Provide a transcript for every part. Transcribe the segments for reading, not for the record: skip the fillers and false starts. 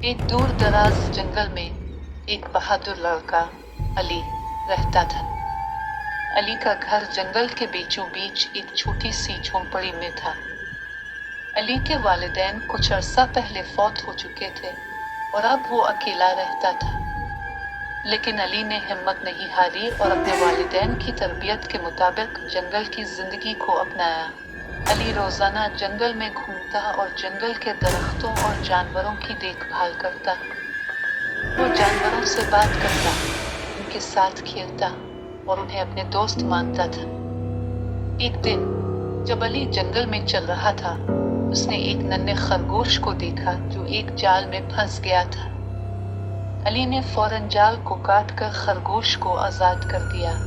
एक दूर दराज जंगल में एक बहादुर लड़का अली रहता था। अली का घर जंगल के बीचों बीच एक छोटी सी झोंपड़ी में था। अली के वालिदैन कुछ अरसा पहले फौत हो चुके थे और अब वो अकेला रहता था। लेकिन अली ने हिम्मत नहीं हारी और अपने वालिदैन की तरबियत के मुताबिक जंगल की जिंदगी को अपनाया। अली रोजाना जंगल में घूमता और जंगल के दरख्तों और जानवरों की देखभाल करता। वो जानवरों से बात करता, उनके साथ खेलता और उन्हें अपने दोस्त मानता था। एक दिन जब अली जंगल में चल रहा था, उसने एक नन्हे खरगोश को देखा जो एक जाल में फंस गया था। अली ने फौरन जाल को काटकर खरगोश को आजाद कर दिया।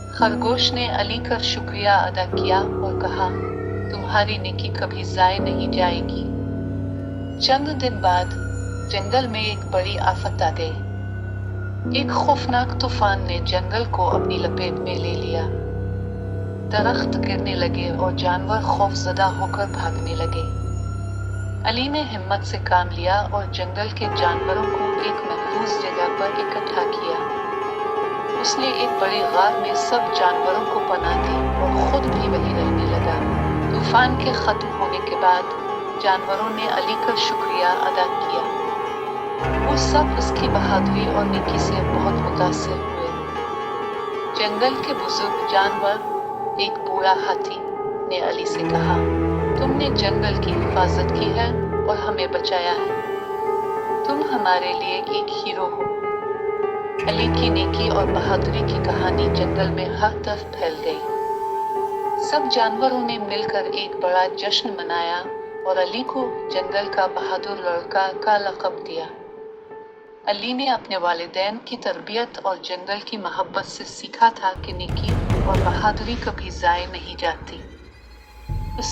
खरगोश ने अली का शुक्रिया अदा किया और कहा, तुम्हारी नेकी कभी जाए नहीं जाएगी। चंद दिन बाद जंगल में एक बड़ी आफत आ गई। एक खौफनाक तूफान ने जंगल को अपनी लपेट में ले लिया। दरख्त गिरने लगे और जानवर खौफजदा होकर भागने लगे। अली ने हिम्मत से काम लिया और जंगल के जानवरों को एक महफूज जगह पर इकट्ठा किया। उसने एक बड़े गार में सब जानवरों को पनाह दी और खुद भी वहीं रहने लगा। तूफान के खत्म होने के बाद जानवरों ने अली का शुक्रिया अदा किया। वो सब उसकी बहादुरी और नेकी से बहुत मुतासिर हुए। जंगल के बुजुर्ग जानवर, एक बूढ़ा हाथी, ने अली से कहा, तुमने जंगल की हिफाजत की है और हमें बचाया है। तुम हमारे लिए एक हीरो हो। अली की नेकी और बहादुरी की कहानी जंगल में हर तरफ फैल गई। सब जानवरों ने मिलकर एक बड़ा जश्न मनाया और अली को जंगल का बहादुर लड़का का लक़ब दिया। अली ने अपने वालिदैन की तरबियत और जंगल की मोहब्बत से सीखा था कि नेकी और बहादुरी कभी ज़ाय नहीं जाती।